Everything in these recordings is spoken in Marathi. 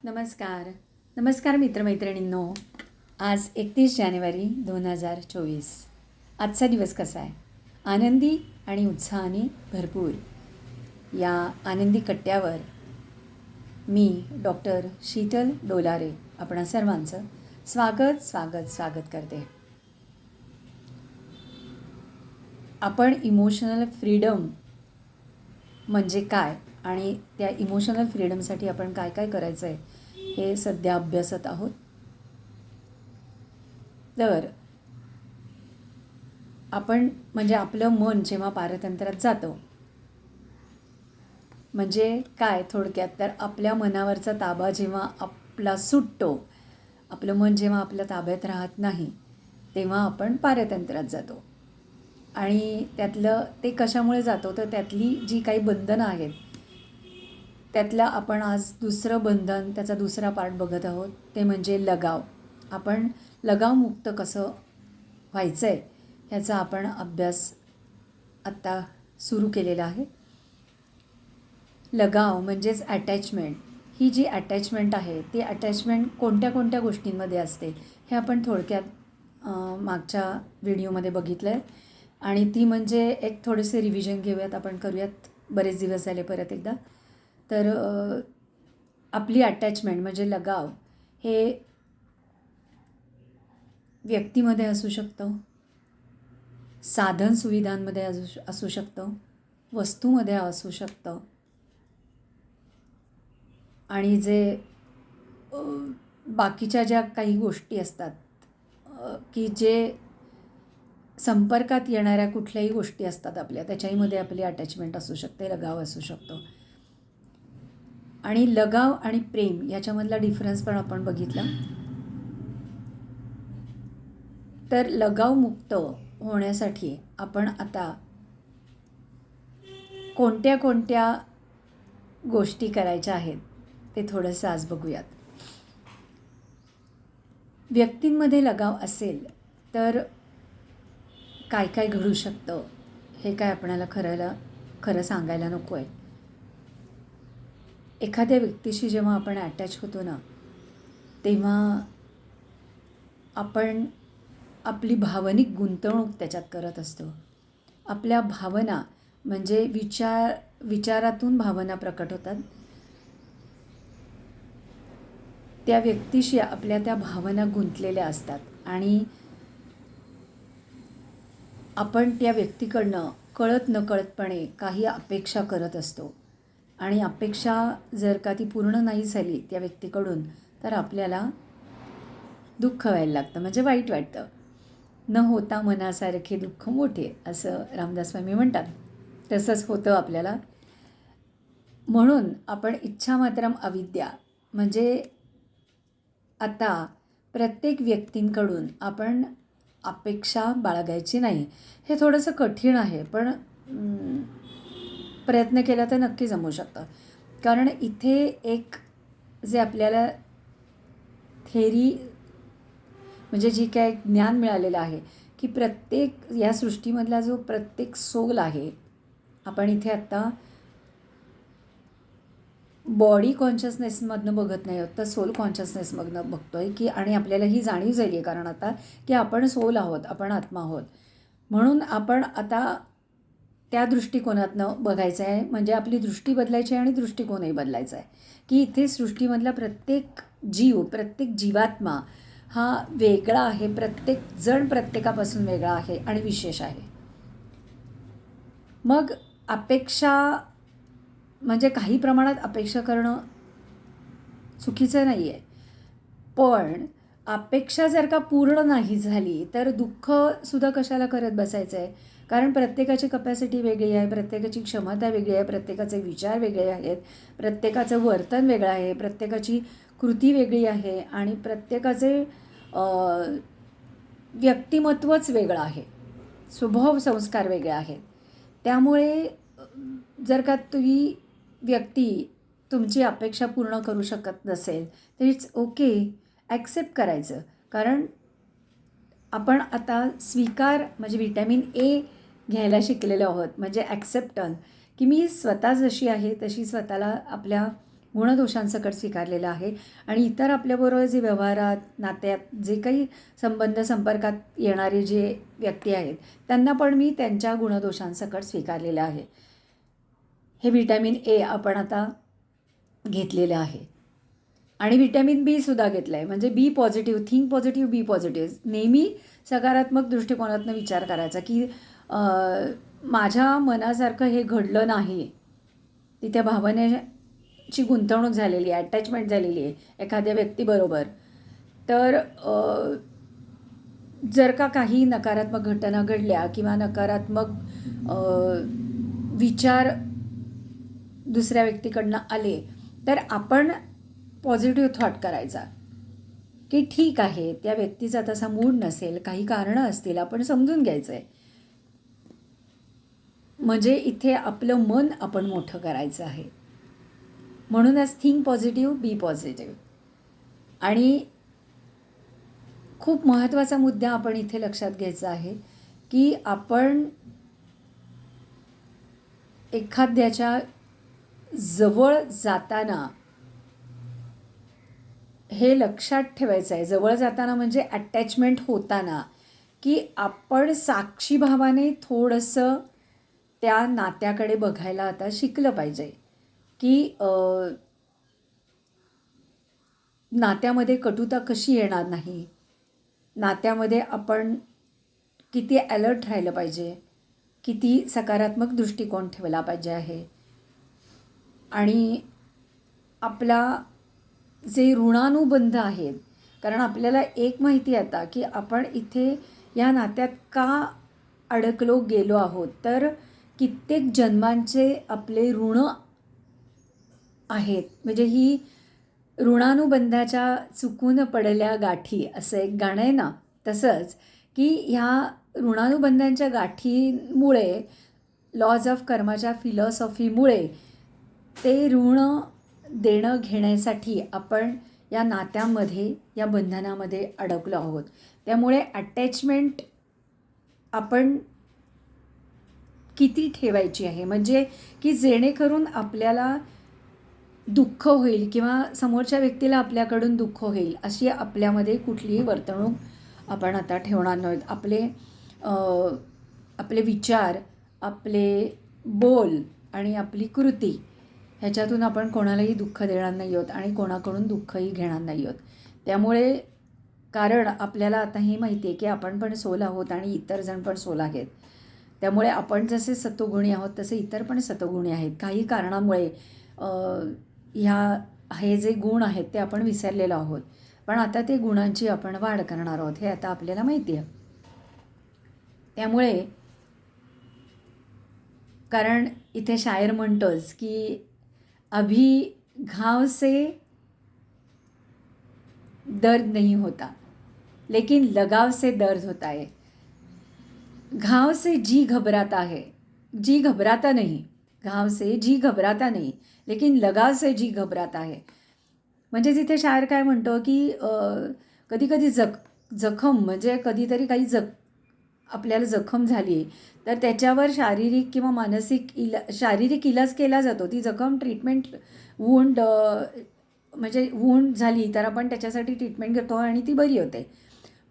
नमस्कार नमस्कार मित्रमैत्रिणींनो. आज 31 जानेवारी 2024. आजचा दिवस कसा आहे? आनंदी आणि उत्साहाने भरपूर. या आनंदी कट्ट्यावर मी डॉक्टर शीतल डोलारे आपणा सर्वांचं स्वागत स्वागत स्वागत करते. आपण इमोशनल फ्रीडम म्हणजे काय आणि त्या इमोशनल फ्रीडमसाठी आपण काय काय करायचं आहे हे सध्या अभ्यासत आहोत. तर आपण म्हणजे आपलं मन जेव्हा पारतंत्र्यात जातं म्हणजे काय थोडक्यात तर आपल्या मनावरचा ताबा जेव्हा आपला सुटतो, आपलं मन जेव्हा आपल्या ताब्यात राहत नाही तेव्हा आपण पारतंत्र्यात जातो. आणि त्यातलं ते कशामुळे जातो तर त्यातली जी काही बंधनं आहेत त्यातलं आपण आज दुसरं बंधन, त्याचा दुसरा पार्ट बघत आहोत, ते म्हणजे लगाव. आपण लगावमुक्त कसं व्हायचं आहे ह्याचा आपण अभ्यास आत्ता सुरू केलेला आहे. लगाव म्हणजेच अटॅचमेंट. ही जी अटॅचमेंट आहे ती अटॅचमेंट कोणत्या कोणत्या गोष्टींमध्ये असते हे आपण थोडक्यात मागच्या व्हिडिओमध्ये बघितलं आहे. आणि ती म्हणजे एक थोडेसे रिव्हिजन घेऊयात, आपण करूयात, बरेच दिवस झाले परत एकदा. तर आपली अटॅचमेंट म्हणजे लगाव हे व्यक्तीमध्ये असू शकतं, साधन सुविधांमध्ये असू शकतं, वस्तूमध्ये असू शकतं, आणि जे बाकीच्या ज्या काही गोष्टी असतात की जे संपर्कात येणाऱ्या कुठल्याही गोष्टी असतात आपल्या, त्याच्याहीमध्ये आपली अटॅचमेंट असू शकते, लगाव असू शकतो. आणि लगाव आणि प्रेम याच्यामधला डिफरन्स पण आपण बघितला. तर लगावमुक्त होण्यासाठी आपण आता कोणत्या कोणत्या गोष्टी करायच्या आहेत ते थोडंसं आज बघूयात. व्यक्तींमध्ये लगाव असेल तर काय काय घडू शकतं हे काय आपणाला खरं सांगायला नको आहे. एखाद्या व्यक्तीशी जेव्हा आपण अटॅच होतो ना तेव्हा आपण आपली भावनिक गुंतवणूक त्याच्यात करत असतो. आपल्या भावना म्हणजे विचारातून भावना प्रकट होतात. त्या व्यक्तीशी आपल्या त्या भावना गुंतलेल्या असतात आणि आपण त्या व्यक्तीकडनं कळत नकळतपणे काही अपेक्षा करत असतो. आणि अपेक्षा जर का ती पूर्ण नाही झाली त्या व्यक्तीकडून तर आपल्याला दुःख व्हायला लागतं, म्हणजे वाईट वाटतं. न होता मनासारखे दुःख मोठे, असं रामदास स्वामी म्हणतात. तसंच होतं आपल्याला. म्हणून आपण इच्छामात्रम अविद्या म्हणजे आता प्रत्येक व्यक्तींकडून आपण अपेक्षा बाळगायची नाही. हे थोडंसं कठीण आहे पण प्रयत्न केला तर नक्की जमू शकतं. कारण इथे एक जे आपल्याला थेरी म्हणजे जी काय ज्ञान मिळालेलं आहे की प्रत्येक या सृष्टीमधला जो प्रत्येक सोल आहे, आपण इथे आत्ता बॉडी कॉन्शियसनेसमधनं बघत नाही आहोत तर सोल कॉन्शियसनेसमधनं बघतो आहे की, आणि आपल्याला ही जाणीव झाली आहे कारण आता की आपण सोल आहोत, आपण आत्मा आहोत. म्हणून आपण आता त्या दृष्टिकोनातनं बघायचं आहे, म्हणजे आपली दृष्टी बदलायची आहे आणि दृष्टिकोनही बदलायचा आहे की इथे सृष्टीमधला प्रत्येक जीव, प्रत्येक जीवात्मा हा वेगळा आहे, प्रत्येक जण प्रत्येकापासून वेगळा आहे आणि विशेष आहे. मग अपेक्षा म्हणजे काही प्रमाणात अपेक्षा करणं चुकीचं नाही आहे, पण अपेक्षा जर का पूर्ण नाही झाली तर दुःखसुद्धा कशाला करत बसायचं आहे. कारण प्रत्येकाची कपॅसिटी वेगळी आहे, प्रत्येकाची क्षमता वेगळी आहे, प्रत्येकाचे विचार वेगळे आहेत, प्रत्येकाचं वर्तन वेगळं आहे, प्रत्येकाची कृती वेगळी आहे आणि प्रत्येकाचे व्यक्तिमत्वच वेगळं आहे, स्वभाव संस्कार वेगळे आहेत. त्यामुळे जर का तुम्ही व्यक्ती तुमची अपेक्षा पूर्ण करू शकत नसेल तर इट्स ओके, ॲक्सेप्ट करायचं. कारण आपण आता स्वीकार म्हणजे व्हिटॅमिन ए घ्यायला शिकलेलो आहोत, म्हणजे ॲक्सेप्टन्स, की मी स्वतः जशी आहे तशी स्वतःला आपल्या गुणदोषांसकट स्वीकारलेलं आहे आणि इतर आपल्याबरोबर जे व्यवहारात नात्यात जे काही संबंध संपर्कात येणारे जे व्यक्ती आहेत त्यांना पण मी त्यांच्या गुणदोषांसकट स्वीकारलेलं आहे. हे व्हिटॅमिन ए आपण आता घेतलेलं आहे आणि व्हिटॅमिन बी सुद्धा घेतलं आहे. म्हणजे बी पॉझिटिव्ह, थिंक पॉझिटिव्ह, बी पॉझिटिव्ह. नेहमी सकारात्मक दृष्टिकोनातून विचार करायचा की माझ्या मनासारखं हे घडलं नाही, तिथे भावनेची गुंतवणूक झालेली आहे, अटॅचमेंट झालेली आहे एखाद्या व्यक्तीबरोबर. तर जर का काही नकारात्मक घटना घडल्या किंवा नकारात्मक विचार दुसऱ्या व्यक्तीकडनं आले तर आपण पॉझिटिव्ह थॉट करायचा की ठीक आहे, त्या व्यक्तीचा तसा मूड नसेल, काही कारणं असतील, आपण समजून घ्यायचं आहे. म्हणजे इथे आपलं मन आपण मोठं करायचं आहे. म्हणूनच थिंक पॉझिटिव्ह, बी पॉझिटिव्ह. आणि खूप महत्त्वाचा मुद्दा आपण इथे लक्षात घ्यायचा आहे की आपण एखाद्याच्या जवळ जाताना हे लक्षात ठेवायचं आहे. जवळ जाताना म्हणजे अटॅचमेंट होताना की आपण साक्षीभावाने थोडंसं त्या नात्याकडे बघायला आता शिकलं पाहिजे की नात्यामध्ये कटुता कशी येणार नाही, नात्यामध्ये आपण किती अलर्ट राहिलं पाहिजे, किती सकारात्मक दृष्टिकोन ठेवला पाहिजे आहे. आणि आपला जे ऋणानुबंध आहेत, कारण आपल्याला एक माहिती आता की आपण इथे या नात्यात का अडकलो गेलो आहोत, तर कित्येक जन्मांचे आपले ऋण आहेत. म्हणजे ही ऋणानुबंधाच्या चुकून पडल्या गाठी असं एक गाणं आहे ना, तसंच की ह्या ऋणानुबंधांच्या गाठीमुळे, लॉज ऑफ कर्माच्या फिलॉसॉफीमुळे ते ऋण देणं घेण्यासाठी आपण या नात्यामध्ये, या बंधनामध्ये अडकलो आहोत. त्यामुळे अटॅचमेंट आपण किती ठेवायची आहे, म्हणजे की जेणेकरून आपल्याला दुःख होईल किंवा समोरच्या व्यक्तीला आपल्याकडून दुःख होईल अशी आपल्यामध्ये कुठलीही वर्तणूक आपण आता ठेवणार नाहीत. आपले विचार, आपले बोल आणि आपली कृती ह्याच्यातून आपण कोणालाही दुःख देणार नाही आहोत आणि कोणाकडून दुःखही घेणार नाही आहोत. त्यामुळे कारण आपल्याला आता हे माहिती आहे की आपण पण सोल आहोत आणि इतर जण पण सोल आहेत. त्यामुळे आपण जसे सत्वगुणी आहोत तसे इतर पण सत्वगुणी आहेत. काही कारणामुळे हे जे गुण आहेत ते आपण विसरलेलो आहोत, पण आता ते गुणांची आपण वाढ करणार आहोत हे आता आपल्याला माहिती आहे. त्यामुळे कारण इथे शायर म्हणतोच की अभी घाव से दर्द नहीं होता लेकिन लगाव से दर्द होता है. घाव से जी घबराता है, जी घबराता नहीं. घाव से जी घबराता नहीं लेकिन लगाव से जी घबराता है. म्हणजे तिथे शायर काय म्हणतो की कधी कधी जखम म्हणजे कधीतरी काही आपल्याला जखम झाली तर त्याच्यावर शारीरिक किंवा मानसिक शारीरिक इलाज केला जातो. ती जखम ट्रीटमेंट म्हणजे वूंड झाली तर आपण त्याच्यासाठी ट्रीटमेंट घेतो आणि ती बरी होते.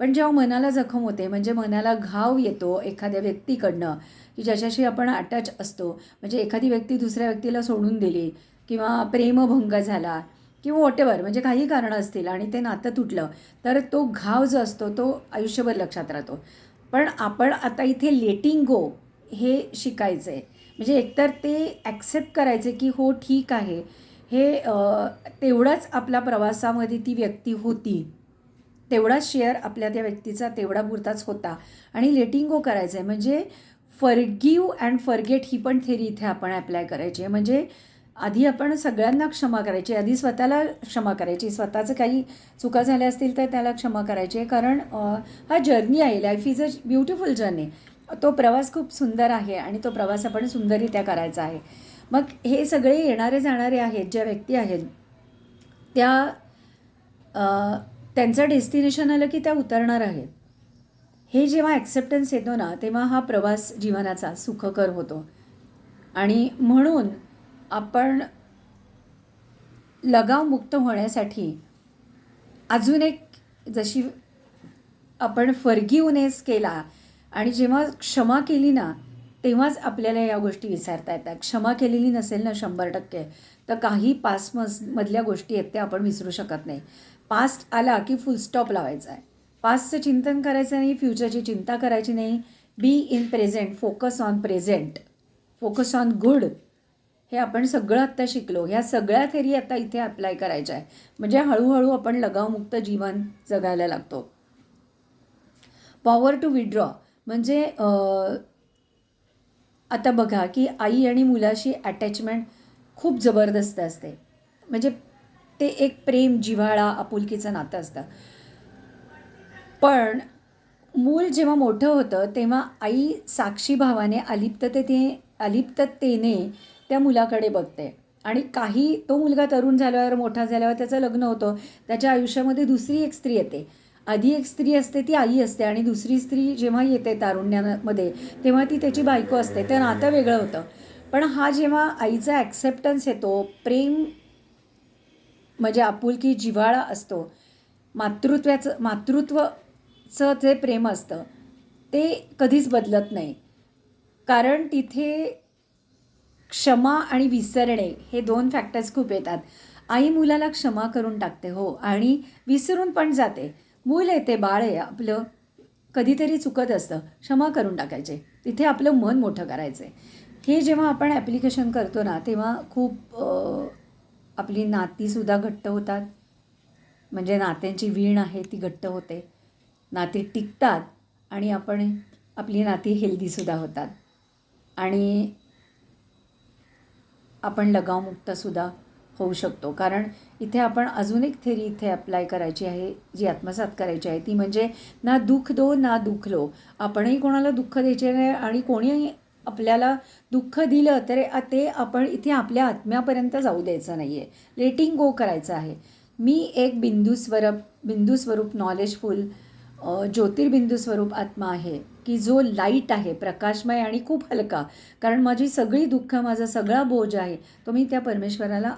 पण जेव्हा मनाला जखम होते, म्हणजे मनाला घाव येतो एखाद्या व्यक्तीकडनं की ज्याच्याशी आपण अटॅच असतो, म्हणजे एखादी व्यक्ती दुसऱ्या व्यक्तीला सोडून दिली किंवा प्रेमभंग झाला किंवा वॉटेवर, म्हणजे काही कारणं असतील आणि ते नातं तुटलं, तर तो घाव जो असतो तो आयुष्यभर लक्षात राहतो. पण आपण आता इथे लेटिंग गो हे शिकायचं आहे. म्हणजे एकतर ते ॲक्सेप्ट करायचे की हो ठीक आहे, हे तेवढाच आपल्या प्रवासामध्ये ती व्यक्ती होती, तेवढाच शेअर आपल्या त्या व्यक्तीचा तेवढा पुरताच होता आणि लेटिंग गो करायचं आहे. म्हणजे फॉरगिव्ह अँड फॉरगेट ही पण थेरी इथे आपण ॲप्लाय करायची आहे. म्हणजे आधी आपण सगळ्यांना क्षमा करायची, आधी स्वतःला क्षमा करायची, स्वतःचं काही चुका झाल्या असतील तर त्याला क्षमा करायची आहे. कारण हा जर्नी आहे, life is a beautiful journey. तो प्रवास खूप सुंदर आहे आणि तो प्रवास आपण सुंदररित्या करायचा आहे. मग हे सगळे येणारे जाणारे आहेत, ज्या व्यक्ती आहेत त्या त्यांचं डेस्टिनेशन आलं की त्या उतरणार आहेत. हे जेव्हा ॲक्सेप्टन्स येतो ना, तेव्हा हा प्रवास जीवनाचा सुखकर होतो. आणि म्हणून आपण लगावमुक्त होण्यासाठी अजून एक, जशी आपण फॉरगिव्हनेस केला आणि जेव्हा क्षमा केली ना, तेव्हाच आपल्याला या गोष्टी विसरता येतात. क्षमा केलेली नसेल ना 100%, तर काही मधल्या गोष्टी आहेत त्या आपण विसरू शकत नाही. पास्ट आला की फुल स्टॉप लावायचा आहे. पास्टचं चिंतन करायचं नाही, फ्युचरची चिंता करायची नाही. Be in present, focus on present, focus on good. हे आपण सगळं आत्ता शिकलो. ह्या सगळ्या थेरी आता इथे अप्लाय करायच्या आहे. म्हणजे हळूहळू आपण लगावमुक्त जीवन जगायला लागतो. पॉवर टू विड्रॉ म्हणजे आता बघा की आई आणि मुलाशी अटॅचमेंट खूप जबरदस्त असते. म्हणजे ते एक प्रेम, जिव्हाळा, आपुलकीचं नातं असतं. पण मूल जेव्हा मोठं होतं तेव्हा आई साक्षीभावाने अलिप्ततेने त्या मुलाकडे बघते. आणि काही तो मुलगा तरुण झाल्यावर, मोठा झाल्यावर त्याचं लग्न होतं. त्याच्या आयुष्यामध्ये दुसरी एक स्त्री येते. आधी एक स्त्री असते, ती आई असते, आणि दुसरी स्त्री जेव्हा येते तारुण्यामध्ये तेव्हा ती त्याची बायको असते. ते नातं वेगळं होतं. पण हा जेव्हा आईचा ॲक्सेप्टन्स येतो, प्रेम म्हणजे आपुलकी, जिव्हाळा असतो, मातृत्वाचं जे प्रेम असतं ते कधीच बदलत नाही. कारण तिथे क्षमा आणि विसरणे हे 2 फॅक्टर्स खूप येतात. आई मुलाला क्षमा करून टाकते, हो, आणि विसरून पण जाते. मूल येते, बाळ आहे आपलं, कधीतरी चुकत असतं, क्षमा करून टाकायचे, तिथे आपलं मन मोठं करायचं आहे. हे जेव्हा आपण ॲप्लिकेशन करतो ना, तेव्हा खूप आपली नातीसुद्धा घट्ट होतात. म्हणजे नात्यांची वीण आहे ती घट्ट होते, नाती टिकतात, आणि आपली नाती हेल्दीसुद्धा होतात. आणि आपण लगावमुक्तसुद्धा होऊ शकतो. कारण इथे आपण अजून एक थेरी इथे अप्लाय करायची आहे, जी आत्मसात करायची आहे. ती म्हणजे ना दुःख दो ना दुःख लो. आपणही कोणाला दुःख द्यायचे नाही, आणि कोणीही आपल्याला दुःख दिलं तर ते आपण इथे आपल्या आत्म्यापर्यंत जाऊ द्यायचं नाही आहे. लेटिंग गो करायचं आहे. मी एक बिंदुस्वरूप नॉलेजफुल ज्योतिर्बिंदू स्वरूप आत्मा आहे, की जो लाईट आहे, प्रकाशमय आणि खूप हलका. कारण माझी सगळी दुःख, माझा सगळा बोज आहे, तो मी त्या परमेश्वराला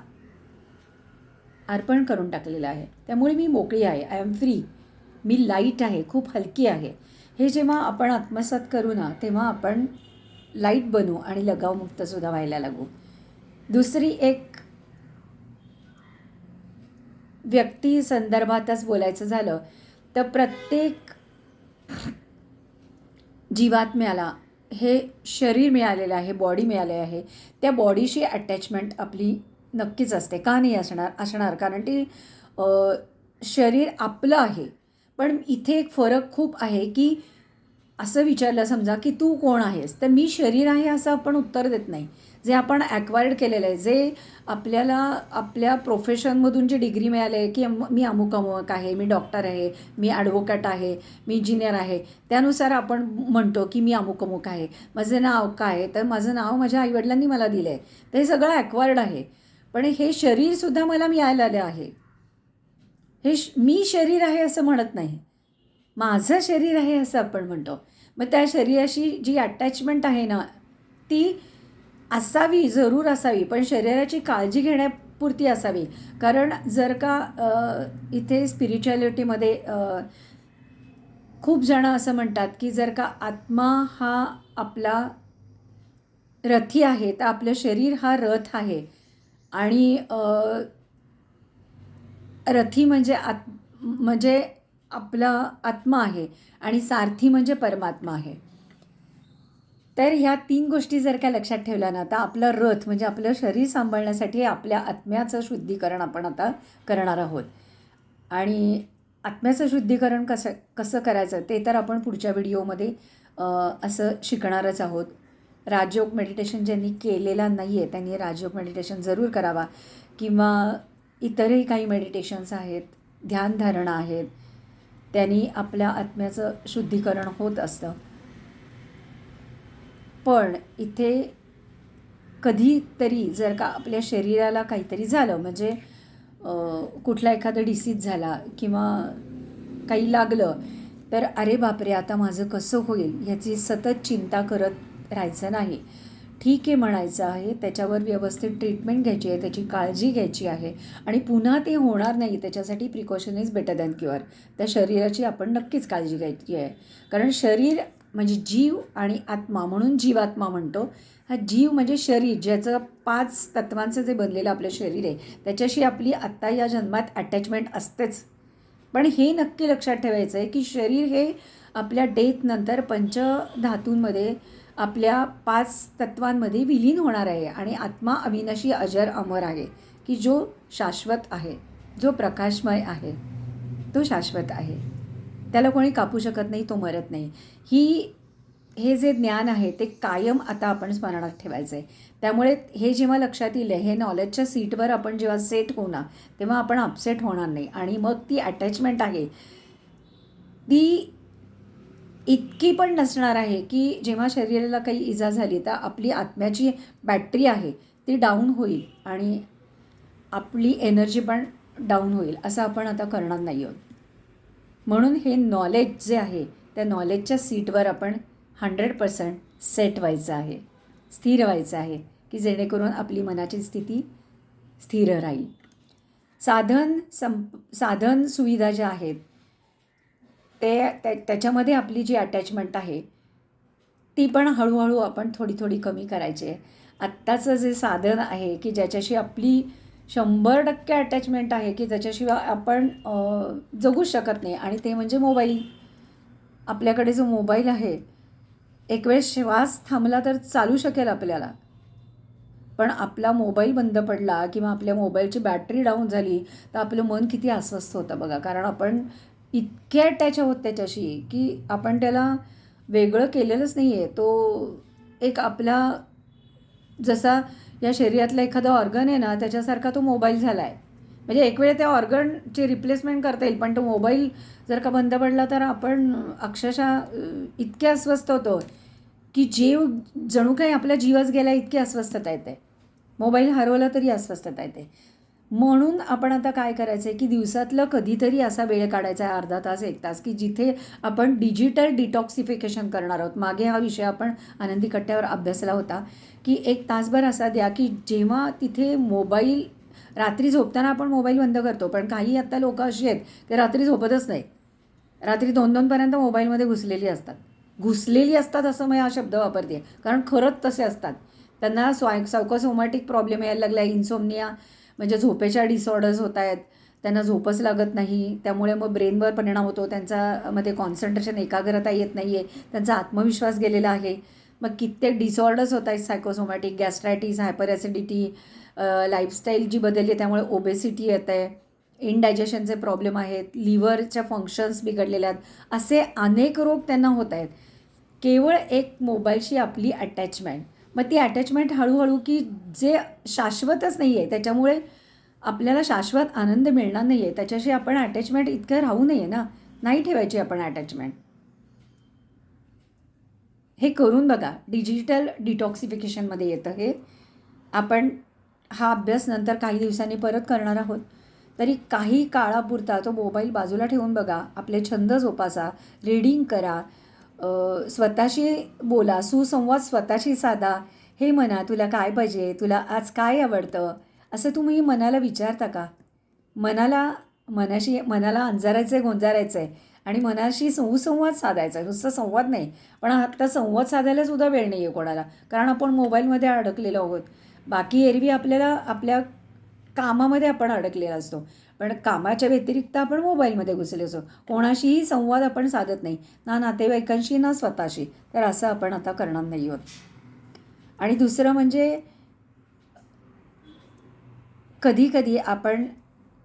अर्पण करून टाकलेला आहे. त्यामुळे मी मोकळी आहे. I am free. मी लाईट आहे, खूप हलकी आहे. हे जेव्हा आपण आत्मसात करू ना, तेव्हा आपण लाईट बनू आणि लगावमुक्तसुद्धा व्हायला लागू. दुसरी एक व्यक्ती संदर्भातच बोलायचं झालं तर प्रत्येक जीवात्म्याला हे शरीर मिळालेलं आहे, बॉडी मिळाले आहे. त्या बॉडीशी अटॅचमेंट आपली नक्कीच असते. का नाही असणार? कारण ती शरीर आपलं आहे. पण इथे एक फरक खूप आहे, की असं विचारलं समजा की तू कोण आहेस, तर मी शरीर आहे असं आपण उत्तर देत नाही. जे आपण ॲक्वायर्ड केलेलं आहे, जे आपल्याला आपल्या प्रोफेशनमधून जी डिग्री मिळाली आहे, की मी अमुक आहे, मी डॉक्टर आहे, मी ॲडव्होकेट आहे, मी इंजिनियर आहे, त्यानुसार आपण म्हणतो की मी अमुक आहे. माझं नाव काय? तर माझं नाव माझ्या आईवडिलांनी मला दिलं आहे. तर हे सगळं ॲक्वायर्ड आहे. पण हे शरीरसुद्धा मला मिळालेलं आहे. मी शरीर आहे असं म्हणत नाही, माझं शरीर आहे असं आपण म्हणतो. मग त्या शरीराशी जी अटॅचमेंट आहे ना, ती असावी, जरूर असावी, पण शरीराची काळजी घेण्यापुरती असावी. कारण जर का इथे स्पिरिच्युॲलिटीमध्ये खूप जणं असं म्हणतात, की जर का आत्मा हा आपला रथी आहे, तर आपलं शरीर हा रथ आहे. आणि रथी म्हणजे आपला आत्मा आहे, आणि सारथी म्हणजे परमात्मा आहे. तर ह्या 3 गोष्टी जर का लक्षात ठेवल्या ना, तर आपलं रथ म्हणजे आपलं शरीर सांभाळण्यासाठी आपल्या आत्म्याचं शुद्धीकरण आपण आता करणार आहोत. आणि आत्म्याचं शुद्धीकरण कसं करायचं ते तर आपण पुढच्या व्हिडिओमध्ये असं शिकणारच आहोत. राजयोग मेडिटेशन ज्यांनी केलेला नाही आहे त्यांनी राजयोग मेडिटेशन जरूर करावा, किंवा इतरही काही मेडिटेशन्स आहेत, ध्यानधारणा आहेत, त्यांनी आपल्या आत्म्याचं शुद्धीकरण होत असतं. पण इथे कधीतरी जर का आपल्या शरीराला काहीतरी झालं, म्हणजे कुठला एखादा डिसीज झाला किंवा काही लागलं, तर अरे बापरे, आता माझं कसं होईल ह्याची सतत चिंता करत राहायचं नाही. ठीक आहे म्हणायचं आहे, त्याच्यावर व्यवस्थित ट्रीटमेंट घ्यायची आहे, त्याची काळजी घ्यायची आहे आणि पुन्हा ते होणार नाही त्याच्यासाठी precaution is better than cure. त्या शरीराची आपण नक्कीच काळजी घ्यायची आहे. कारण शरीर म्हणजे जीव आणि आत्मा, म्हणून जीवात्मा म्हणतो. हा जीव म्हणजे शरीर, ज्याचं 5 तत्वांचं जे बनलेलं आपलं शरीर आहे, त्याच्याशी आपली आत्ता या जन्मात अटॅचमेंट असतेच. पण हे नक्की लक्षात ठेवायचं आहे की शरीर हे आपल्या डेथनंतर पंचधातूंमध्ये आपल्या 5 तत्वांमध्ये विलीन होणार आहे आणि आत्मा अविनाशी अजर अमर आहे, की जो शाश्वत आहे, जो प्रकाशमय आहे, तो शाश्वत आहे. त्याला कोणी कापू शकत नाही, तो मरत नाही. हे जे ज्ञान आहे ते कायम आता आपण स्मरणात ठेवायचं आहे. त्यामुळे हे जेव्हा लक्षात येईल, हे नॉलेजच्या सीटवर आपण जेव्हा सेट होऊ ना, तेव्हा आपण अपसेट होणार नाही. आणि मग ती अटॅचमेंट आहे ती इतकी पण नसणार आहे की जेव्हा शरीराला काही इजा झाली तर आपली आत्म्याची बॅटरी आहे ती डाऊन होईल आणि आपली एनर्जी पण डाऊन होईल, असं आपण आता करणार नाही आहोत. म्हणून हे नॉलेज जे आहे त्या नॉलेजच्या सीटवर आपण 100% सेट व्हायचं आहे, स्थिर व्हायचं आहे, की जेणेकरून आपली मनाची स्थिती स्थिर राहील. साधन सुविधा ज्या आहेत त्याच्यामध्ये आपली जी अटॅचमेंट आहे ती पण हळूहळू आपण थोडी थोडी कमी करायची आहे. आत्ताचं जे साधन आहे की ज्याच्याशी आपली 100% अटॅचमेंट आहे, की त्याच्याशिवाय आपण जगूच शकत नाही, आणि ते म्हणजे मोबाईल. आपल्याकडे जो मोबाईल आहे, एक वेळेस श्वास थांबला तर चालू शकेल आपल्याला, पण आपला मोबाईल बंद पडला किंवा आपल्या मोबाईलची बॅटरी डाऊन झाली तर आपलं मन किती अस्वस्थ होतं बघा. कारण आपण इतके अटॅच आहोत त्याच्याशी की आपण त्याला वेगळं केलेलंच नाही आहे. तो एक आपला जसा या शरीरातला एखादा ऑर्गन आहे ना, त्याच्यासारखा तो मोबाईल झाला आहे. म्हणजे एक वेळ त्या ऑर्गनची रिप्लेसमेंट करता येईल, पण तो मोबाईल जर का बंद पडला तर आपण अक्षरशः इतके अस्वस्थ होतो की जीव जणू काही आपला जीवच गेला, इतकी अस्वस्थता येते. मोबाईल हरवला तरी अस्वस्थता येते. म्हणून आपण आता काय करायचं आहे की दिवसातलं कधीतरी असा वेळ काढायचा आहे, अर्धा तास 1 तास, की जिथे आपण डिजिटल डिटॉक्सिफिकेशन करणार आहोत. मागे हा विषय आपण आनंदी कट्ट्यावर अभ्यासला होता की 1 तासभर असा द्या की जेव्हा तिथे मोबाईल, रात्री झोपताना आपण मोबाईल बंद करतो, पण काही आत्ता लोकं अशी आहेत की रात्री झोपतच नाही, रात्री 2-2 पर्यंत मोबाईलमध्ये घुसलेली असतात असं मी हा शब्द वापरते, कारण खरंच तसे असतात. त्यांना सायकोसोमॅटिक प्रॉब्लेम यायला लागला आहे, इन्सोमनिया म्हणजे झोपेच्या डिसऑर्डर्स होत आहेत, त्यांना झोपच लागत नाही, त्यामुळे मग ब्रेनवर परिणाम होतो, त्यांच्यामध्ये कॉन्सन्ट्रेशन, एकाग्रता येत नाही आहे, त्यांचा आत्मविश्वास गेलेला आहे. मग कित्येक डिसऑर्डर्स होत आहेत सायकोसोमॅटिक, गॅस्ट्रायटिस, हायपर ॲसिडिटी, लाईफस्टाईल जी बदलली आहे त्यामुळे ओबेसिटी येत आहे, इनडायजेशनचे प्रॉब्लेम आहेत, लिव्हरच्या फंक्शन्स बिघडलेल्या आहेत, असे अनेक रोग त्यांना होत आहेत. केवळ एक मोबाईलशी आपली अटॅचमेंट. मग ती अटॅचमेंट हळूहळू की जे शाश्वतच नाही आहे, त्याच्यामुळे आपल्याला शाश्वत आनंद मिळणार नाही आहे, त्याच्याशी आपण अटॅचमेंट इतकं राहू नये ना, नाही ठेवायची आपण अटॅचमेंट. हे करून बघा, डिजिटल डिटॉक्सिफिकेशनमध्ये येतं हे. आपण हा अभ्यास नंतर काही दिवसांनी परत करणार आहोत. तरी काही काळापुरता तो मोबाईल बाजूला ठेवून बघा, आपले छंद जोपासा, रीडिंग करा, स्वतःशी बोला, सुसंवाद स्वतःशी साधा. हे म्हणा, तुला काय पाहिजे, तुला आज काय आवडतं, असं तुम्ही मनाला विचारता का? मनाला अंजारायचं आहे, गोंजारायचं आहे आणि मनाशी सुसंवाद साधायचा आहे. नुसतं संवाद नाही, पण आता संवाद साधायला सुद्धा वेळ नाही आहे कोणाला, कारण आपण मोबाईलमध्ये अडकलेलो आहोत. बाकी एरवी आपल्याला आपल्या कामामध्ये आपण अडकलेला असतो, पण कामाच्या व्यतिरिक्त आपण मोबाईलमध्ये घुसले असतो. कोणाशीही संवाद आपण साधत नाही, ना नातेवाईकांशी ना स्वतःशी. तर असं आपण आता करणार नाही आहोत. आणि दुसरं म्हणजे कधी कधी आपण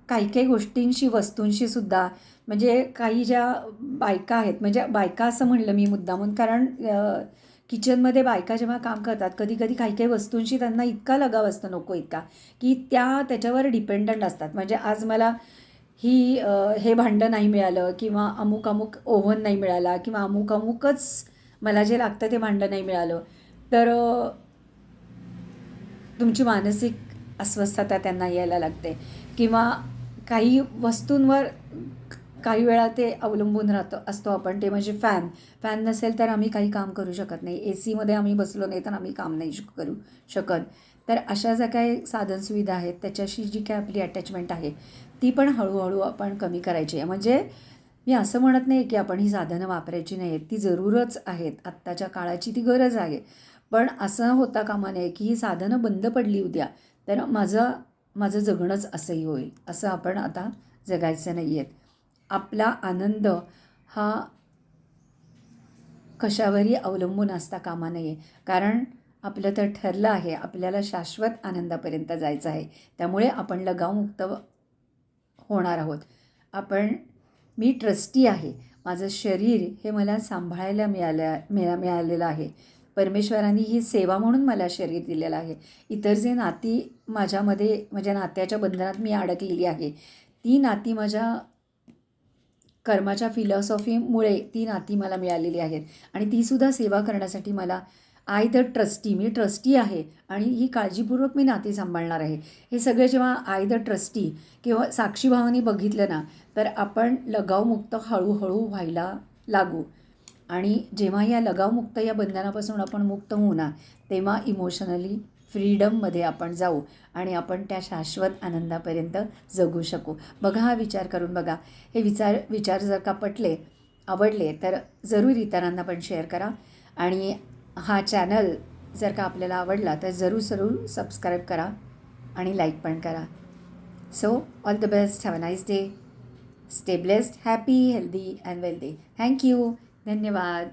काही काही गोष्टींशी, वस्तूंशी सुद्धा, म्हणजे काही ज्या बायका आहेत, म्हणजे बायका असं म्हणलं मी मुद्दामून, कारण किचनमध्ये बायका जेव्हा काम करतात कधी कधी काही काही वस्तूंशी त्यांना इतका लगाव असतो, नको इतका, की त्याच्यावर डिपेंडंट असतात. म्हणजे आज मला हे भांडं नाही मिळालं, किंवा अमुक अमुक ओव्हन नाही मिळाला, किंवा अमुक अमुकच मला जे लागतं ते भांडं नाही मिळालं, तर तुमची मानसिक अस्वस्थता त्यांना यायला लागते. किंवा काही वस्तूंवर काही वेळा ते अवलंबून असतो आपण, ते म्हणजे फॅन नसेल तर आम्ही काही काम करू शकत नाही. ए सीमध्ये आम्ही बसलो नाही तर आम्ही काम नाही करू शकत. तर अशा ज्या काही साधनसुविधा आहेत त्याच्याशी जी काय आपली अटॅचमेंट आहे ती पण हळूहळू आपण कमी करायची आहे. म्हणजे मी असं म्हणत नाही की आपण ही साधनं वापरायची नाही आहेत, ती जरूरच आहेत, आत्ताच्या काळाची ती गरज आहे. पण असं होता कामा नये की ही साधनं बंद पडली उद्या तर माझं जगणंच असंही होईल. असं आपण आता जगायचं नाही आहेत. आपला आनंद हा कशावरही अवलंबून असता कामा नये. कारण आपलं तर ठरलं आहे, आपल्याला शाश्वत आनंदापर्यंत जायचं आहे. त्यामुळे आपण लगावमुक्त होणार आहोत. मी ट्रस्टी आहे. माझं शरीर हे मला सांभाळायला मिळालेलं आहे. परमेश्वरांनी ही सेवा म्हणून मला शरीर दिलेलं आहे. इतर जे नाती माझ्या नात्याच्या बंधनात मी अडकलेली आहे, ती नाती माझ्या कर्माच्या फिलॉसॉफीमुळे ती नाती मला मिळालेली आहेत आणि तीसुद्धा सेवा करण्यासाठी मी ट्रस्टी आहे आणि ही काळजीपूर्वक मी नाती सांभाळणार आहे. हे सगळे जेव्हा ट्रस्टी किंवा साक्षीभावाने बघितलं ना तर आपण लगावमुक्त हळूहळू व्हायला लागू. आणि जेव्हा या लगावमुक्त या बंधनापासून आपण मुक्त होऊ ना तेव्हा इमोशनली फ्रीडममध्ये आपण जाऊ आणि आपण त्या शाश्वत आनंदापर्यंत जगू शकू. बघा, हा विचार करून बघा. हे विचार जर का आवडले तर जरूर इतरांना पण शेअर करा आणि हा चॅनल जर का आपल्याला आवडला तर जरूर सबस्क्राईब करा आणि लाईक पण करा. So all the best. Have a nice day. Stay blessed, happy, healthy and wealthy. Thank you. धन्यवाद.